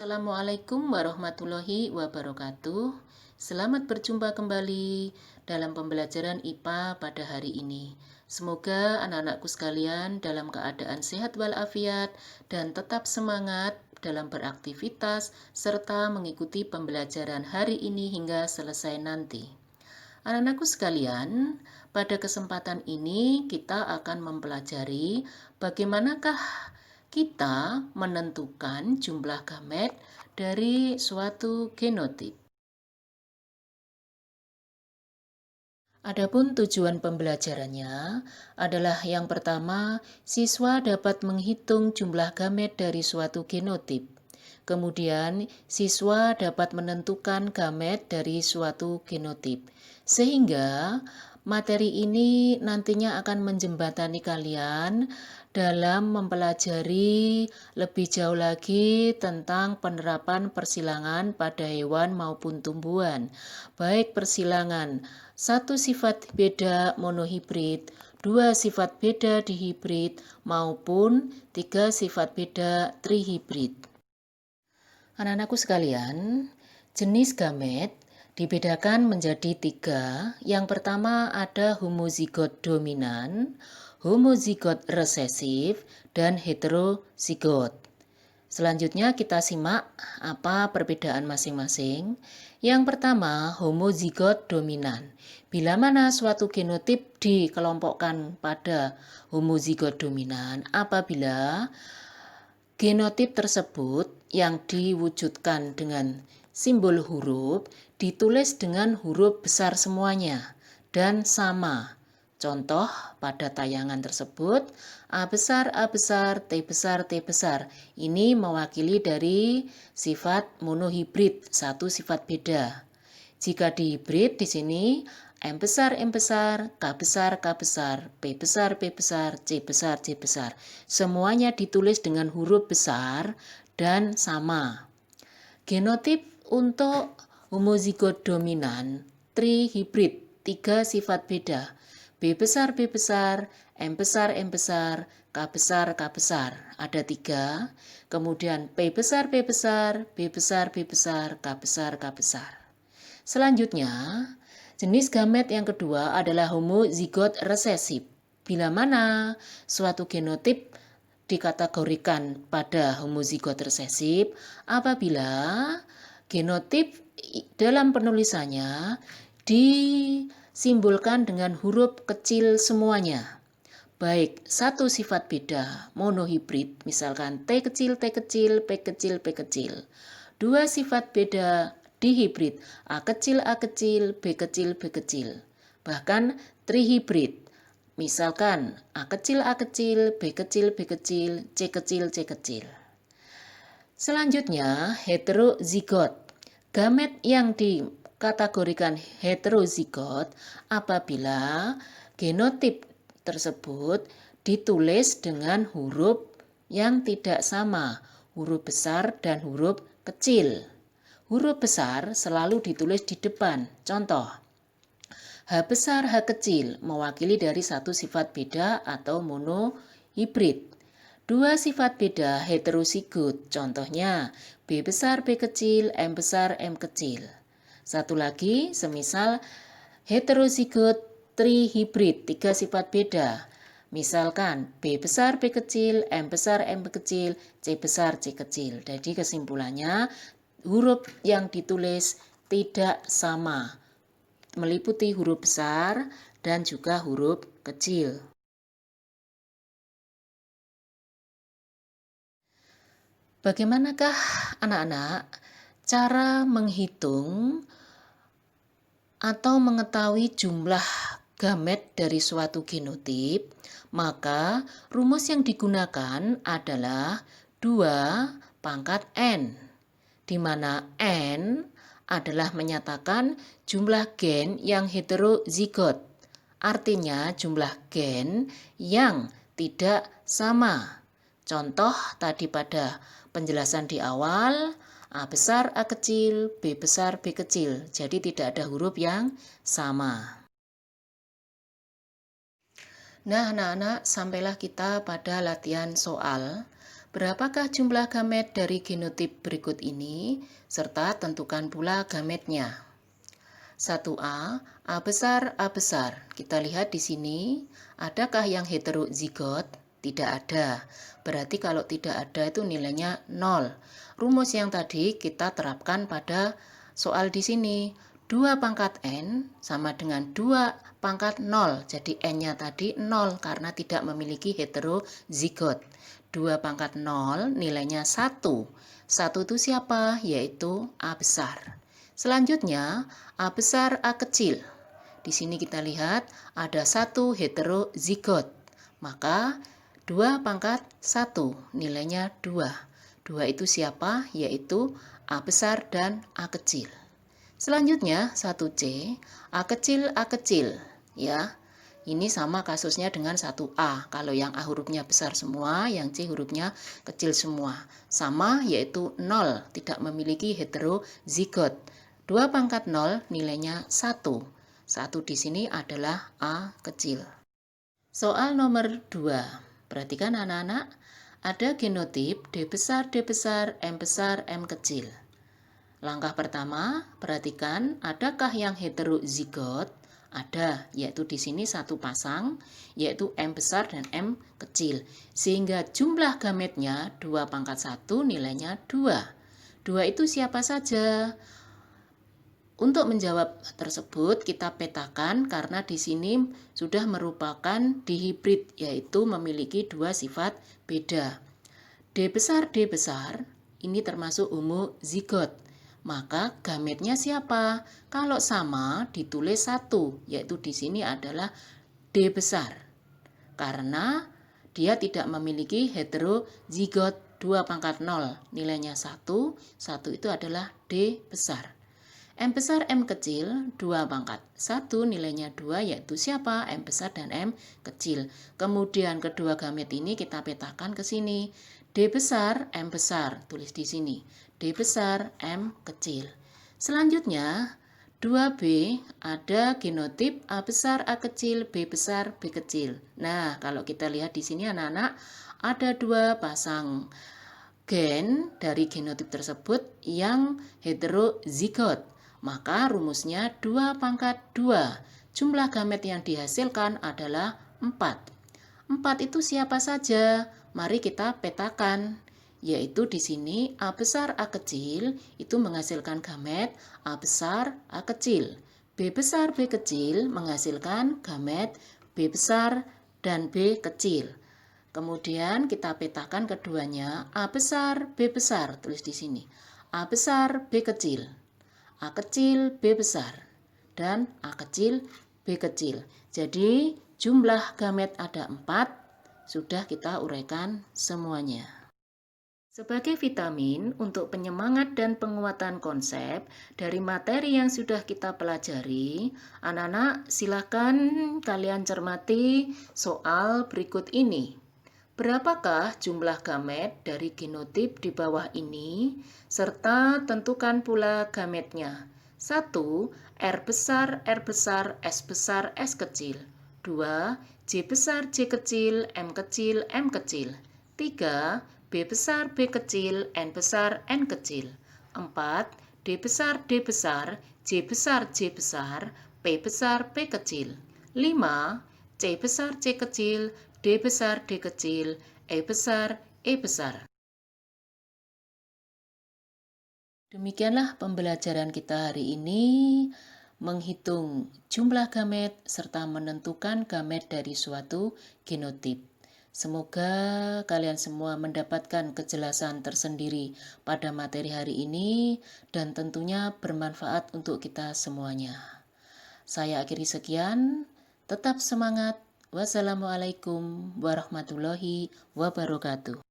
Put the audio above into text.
Assalamualaikum warahmatullahi wabarakatuh. Selamat berjumpa kembali dalam pembelajaran IPA pada hari ini. Semoga anak-anakku sekalian dalam keadaan sehat walafiat dan tetap semangat dalam beraktivitas serta mengikuti pembelajaran hari ini hingga selesai nanti. Anak-anakku sekalian, pada kesempatan ini kita akan mempelajari bagaimanakah kita menentukan jumlah gamet dari suatu genotip. Adapun tujuan pembelajarannya adalah yang pertama, siswa dapat menghitung jumlah gamet dari suatu genotip. Kemudian, siswa dapat menentukan gamet dari suatu genotip. Sehingga materi ini nantinya akan menjembatani kalian dalam mempelajari lebih jauh lagi tentang penerapan persilangan pada hewan maupun tumbuhan, baik persilangan satu sifat beda monohibrid, dua sifat beda dihibrid, maupun tiga sifat beda trihibrid. Anak-anakku sekalian, jenis gamet dibedakan menjadi tiga. Yang pertama ada homozigot dominan, homozigot resesif, dan heterozigot. Selanjutnya kita simak apa perbedaan masing-masing. Yang pertama, homozigot dominan. Bila mana suatu genotip dikelompokkan pada homozigot dominan apabila genotip tersebut yang diwujudkan dengan simbol huruf ditulis dengan huruf besar semuanya dan sama. Contoh pada tayangan tersebut, A besar, A besar, T besar, T besar. Ini mewakili dari sifat monohibrid, satu sifat beda. Jika dihibrid di sini M besar, M besar, K besar, K besar, P besar, P besar, C besar, C besar. Semuanya ditulis dengan huruf besar dan sama. Genotip untuk homozigot dominan, trihibrid, tiga sifat beda. B besar, B besar, M besar, M besar, K besar, K besar. Ada tiga. Kemudian P besar, P besar, B besar, B besar, K besar, K besar. Selanjutnya, jenis gamet yang kedua adalah homozigot resesif. Bila mana suatu genotip dikategorikan pada homozigot resesif apabila genotip dalam penulisannya disimbolkan dengan huruf kecil semuanya. Baik satu sifat beda monohibrid, misalkan T kecil, T kecil, P kecil, P kecil. Dua sifat beda dihibrid, A kecil, A kecil, B kecil, B kecil. Bahkan trihibrid, misalkan A kecil, A kecil, B kecil, B kecil, C kecil, C kecil. Selanjutnya, heterozigot. Gamet yang dikategorikan heterozigot apabila genotip tersebut ditulis dengan huruf yang tidak sama, huruf besar dan huruf kecil. Huruf besar selalu ditulis di depan. Contoh, H besar, H kecil mewakili dari satu sifat beda atau monohibrid. Dua sifat beda heterozigot, contohnya B besar, B kecil, M besar, M kecil. Satu lagi, semisal heterozigot trihibrid, tiga sifat beda. Misalkan B besar, B kecil, M besar, M kecil, C besar, C kecil. Jadi kesimpulannya huruf yang ditulis tidak sama, meliputi huruf besar dan juga huruf kecil. Bagaimanakah anak-anak cara menghitung atau mengetahui jumlah gamet dari suatu genotip? Maka rumus yang digunakan adalah 2 pangkat N, di mana N adalah menyatakan jumlah gen yang heterozigot, artinya jumlah gen yang tidak sama. Contoh tadi pada penjelasan di awal, A besar, A kecil, B besar, B kecil. Jadi tidak ada huruf yang sama. Nah, anak-anak, sampailah kita pada latihan soal. Berapakah jumlah gamet dari genotip berikut ini? Serta tentukan pula gametnya. 1A, A besar, A besar. Kita lihat di sini, adakah yang heterozigot? Tidak ada. Berarti kalau tidak ada itu nilainya 0. Rumus yang tadi kita terapkan pada soal di sini. 2 pangkat N sama dengan 2 pangkat 0. Jadi N-nya tadi 0 karena tidak memiliki heterozigot. 2 pangkat 0 nilainya 1. 1 itu siapa? Yaitu A besar. Selanjutnya, A besar, A kecil. Di sini kita lihat ada 1 heterozigot. Maka 2 pangkat 1 nilainya 2. 2 itu siapa? Yaitu A besar dan A kecil. Selanjutnya 1C, A kecil, ya. Ini sama kasusnya dengan 1A. Kalau yang A hurufnya besar semua, yang C hurufnya kecil semua. Sama yaitu 0, tidak memiliki heterozigot. 2 pangkat 0 nilainya 1. 1 di sini adalah A kecil. Soal nomor 2. Perhatikan anak-anak, ada genotip D besar, M kecil. Langkah pertama, perhatikan adakah yang heterozigot? Ada, yaitu di sini satu pasang, yaitu M besar dan M kecil. Sehingga jumlah gametnya 2 pangkat 1 nilainya 2. 2 itu siapa saja? Untuk menjawab tersebut kita petakan karena di sini sudah merupakan dihibrid, yaitu memiliki 2 sifat beda. D besar ini termasuk homozigot. Maka gametnya siapa? Kalau sama ditulis 1, yaitu di sini adalah D besar. Karena dia tidak memiliki heterozigot 2 pangkat 0, nilainya 1, 1 itu adalah D besar. M besar, M kecil, 2 pangkat 1 nilainya 2, yaitu siapa? M besar dan M kecil. Kemudian kedua gamet ini kita petakan ke sini. D besar, M besar, tulis di sini. D besar, M kecil. Selanjutnya, 2B ada genotip A besar, A kecil, B besar, B kecil. Nah, kalau kita lihat di sini anak-anak, ada 2 pasang gen dari genotip tersebut yang heterozigot. Maka rumusnya 2 pangkat 2. Jumlah gamet yang dihasilkan adalah 4. 4 itu siapa saja? Mari kita petakan. Yaitu di sini A besar, A kecil itu menghasilkan gamet A besar, A kecil. B besar, B kecil menghasilkan gamet B besar dan B kecil. Kemudian kita petakan keduanya, A besar, B besar, tulis di sini. A besar, B kecil. A kecil, B besar. Dan A kecil, B kecil. Jadi jumlah gamet ada 4, sudah kita uraikan semuanya. Sebagai vitamin untuk penyemangat dan penguatan konsep dari materi yang sudah kita pelajari, anak-anak silakan kalian cermati soal berikut ini. Berapakah jumlah gamet dari genotip di bawah ini, serta tentukan pula gametnya. 1. R besar, S besar, S kecil. 2. J besar, J kecil, M kecil. 3. B besar, B kecil, N besar, N kecil. 4. D besar, D besar, J besar, J besar, P besar, P kecil. 5. C besar, C kecil, D besar, D kecil, E besar, E besar. Demikianlah pembelajaran kita hari ini, menghitung jumlah gamet serta menentukan gamet dari suatu genotip. Semoga kalian semua mendapatkan kejelasan tersendiri pada materi hari ini dan tentunya bermanfaat untuk kita semuanya. Saya akhiri sekian, tetap semangat. Wassalamualaikum warahmatullahi wabarakatuh.